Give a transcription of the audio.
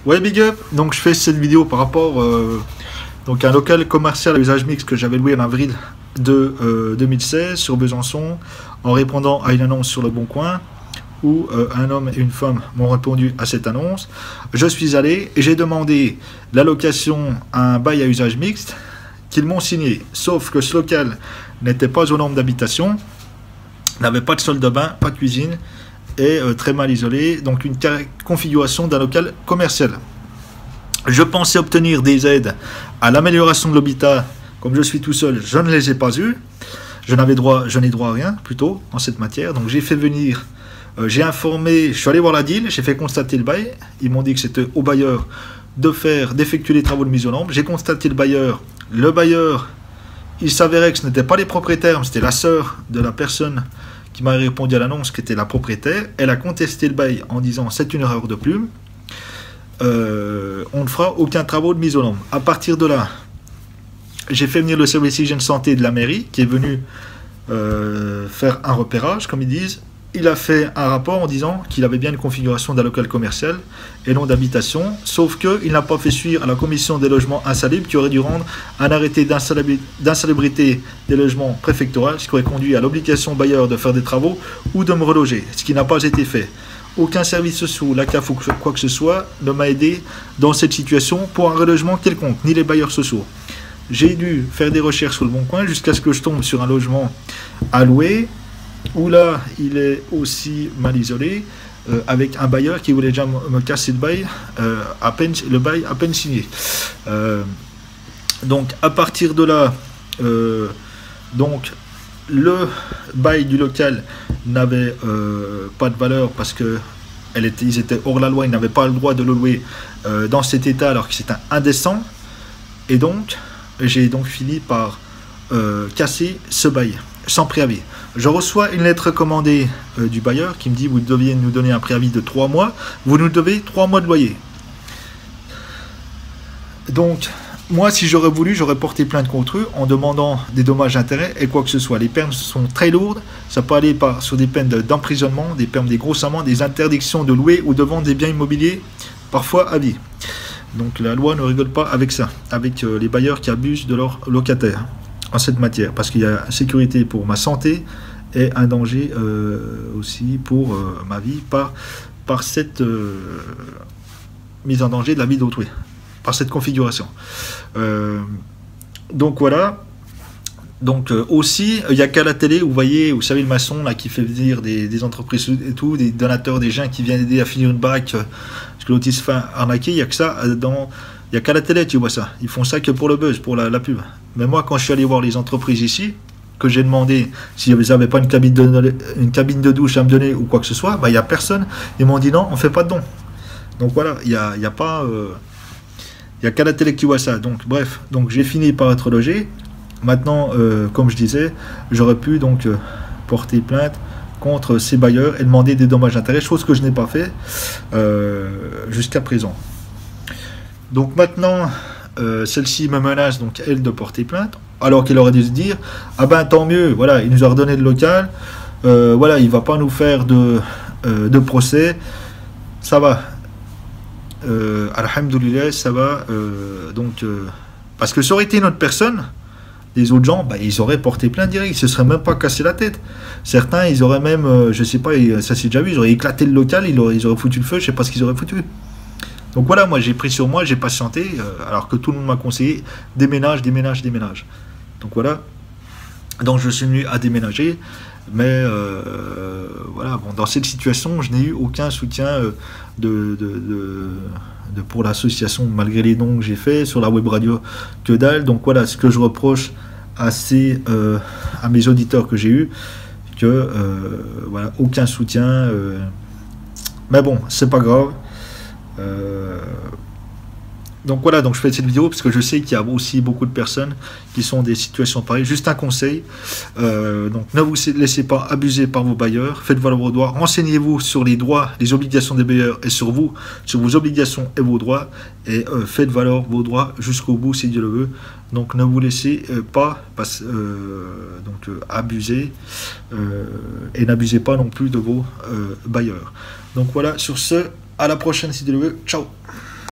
Ouais, big up. Donc je fais cette vidéo par rapport donc à un local commercial à usage mixte que j'avais loué en avril de 2016 sur Besançon, en répondant à une annonce sur Le Bon Coin où un homme et une femme m'ont répondu à cette annonce. Je suis allé et j'ai demandé la location à un bail à usage mixte qu'ils m'ont signé. Sauf que ce local n'était pas aux normes d'habitation, n'avait pas de salle de bain, pas de cuisine, et très mal isolé, donc une configuration d'un local commercial. Je pensais obtenir des aides à l'amélioration de l'habitat. Comme je suis tout seul, je ne les ai pas eues. Je n'ai droit à rien, plutôt, en cette matière. Donc j'ai fait venir, j'ai informé, je suis allé voir la DIL, j'ai fait constater le bail. Ils m'ont dit que c'était au bailleur d'effectuer les travaux de mise aux normes. J'ai constaté le bailleur. Le bailleur, il s'avérait que ce n'était pas les propriétaires, c'était la sœur de la personne qui m'a répondu à l'annonce, qui était la propriétaire. Elle a contesté le bail en disant c'est une erreur de plume. On ne fera aucun travaux de mise aux normes. À partir de là, j'ai fait venir le service hygiène santé de la mairie qui est venu faire un repérage, comme ils disent. Il a fait un rapport en disant qu'il avait bien une configuration d'un local commercial et non d'habitation, sauf qu'il n'a pas fait suivre à la commission des logements insalubres qui aurait dû rendre un arrêté d'insalubrité des logements préfectoral, ce qui aurait conduit à l'obligation au bailleur de faire des travaux ou de me reloger, ce qui n'a pas été fait. Aucun service social, la CAF ou quoi que ce soit ne m'a aidé dans cette situation pour un relogement quelconque, ni les bailleurs sociaux. J'ai dû faire des recherches sur Le Bon Coin jusqu'à ce que je tombe sur un logement à louer, où là, il est aussi mal isolé, avec un bailleur qui voulait déjà me casser le bail, le bail à peine signé. Donc, à partir de là, donc, le bail du local n'avait pas de valeur parce que ils étaient hors la loi, ils n'avaient pas le droit de le louer dans cet état alors que c'était indécent. Et donc, j'ai donc fini par casser ce bail sans préavis. Je reçois une lettre recommandée du bailleur qui me dit vous deviez nous donner un préavis de 3 mois, vous nous devez 3 mois de loyer. Donc, moi, si j'aurais voulu, j'aurais porté plainte contre eux en demandant des dommages d'intérêt et quoi que ce soit. Les peines sont très lourdes, ça peut aller sur des peines d'emprisonnement, des peines, des grosses amendes, des interdictions de louer ou de vendre des biens immobiliers, parfois à vie. Donc la loi ne rigole pas avec ça, avec les bailleurs qui abusent de leurs locataires en cette matière, parce qu'il y a sécurité pour ma santé et un danger aussi pour ma vie par cette mise en danger de la vie d'autrui, par cette configuration. Donc voilà. Donc aussi, il n'y a qu'à la télé, vous voyez, vous savez le maçon là qui fait venir des entreprises et tout, des donateurs, des gens qui viennent aider à finir une baraque, parce que l'autre il se fait arnaquer, il n'y a que ça il n'y a qu'à la télé, tu vois ça. Ils font ça que pour le buzz, pour la pub. Mais moi, quand je suis allé voir les entreprises ici, que j'ai demandé s'ils n'avaient pas une cabine de douche à me donner ou quoi que ce soit, bah, il n'y a personne. Ils m'ont dit non, on ne fait pas de dons. Donc voilà, il n'y a pas... il n'y a qu'à la télé que tu vois ça. Donc bref, donc j'ai fini par être logé. Maintenant, comme je disais, j'aurais pu donc porter plainte contre ces bailleurs et demander des dommages d'intérêt, chose que je n'ai pas fait jusqu'à présent. Donc maintenant, celle-ci me menace, donc elle, de porter plainte, alors qu'elle aurait dû se dire, ah ben tant mieux, voilà, il nous a redonné le local, voilà, il ne va pas nous faire de procès, ça va. Alhamdoulilah, ça va. Parce que ça aurait été une autre personne, les autres gens, bah, ils auraient porté plainte direct, ils se seraient même pas cassé la tête. Certains, ils auraient même, je sais pas, ça c'est déjà vu, ils auraient éclaté le local, ils auraient foutu le feu, je sais pas ce qu'ils auraient foutu. Donc voilà, moi j'ai pris sur moi, j'ai patienté, alors que tout le monde m'a conseillé, déménage, déménage, déménage. Donc voilà, donc je suis venu à déménager, mais voilà, bon, dans cette situation, je n'ai eu aucun soutien pour l'association, malgré les dons que j'ai fait sur la web radio, que dalle. Donc voilà, ce que je reproche à mes auditeurs que j'ai eu, que voilà, aucun soutien, mais bon, c'est pas grave. Donc voilà, donc je fais cette vidéo parce que je sais qu'il y a aussi beaucoup de personnes qui sont dans des situations pareilles. Juste un conseil, donc ne vous laissez pas abuser par vos bailleurs, faites valoir vos droits, renseignez-vous sur les droits, les obligations des bailleurs et sur vos obligations et vos droits, et faites valoir vos droits jusqu'au bout si Dieu le veut. Donc ne vous laissez pas abuser et n'abusez pas non plus de vos bailleurs. Donc voilà, sur ce, à la prochaine si Dieu le veut, ciao.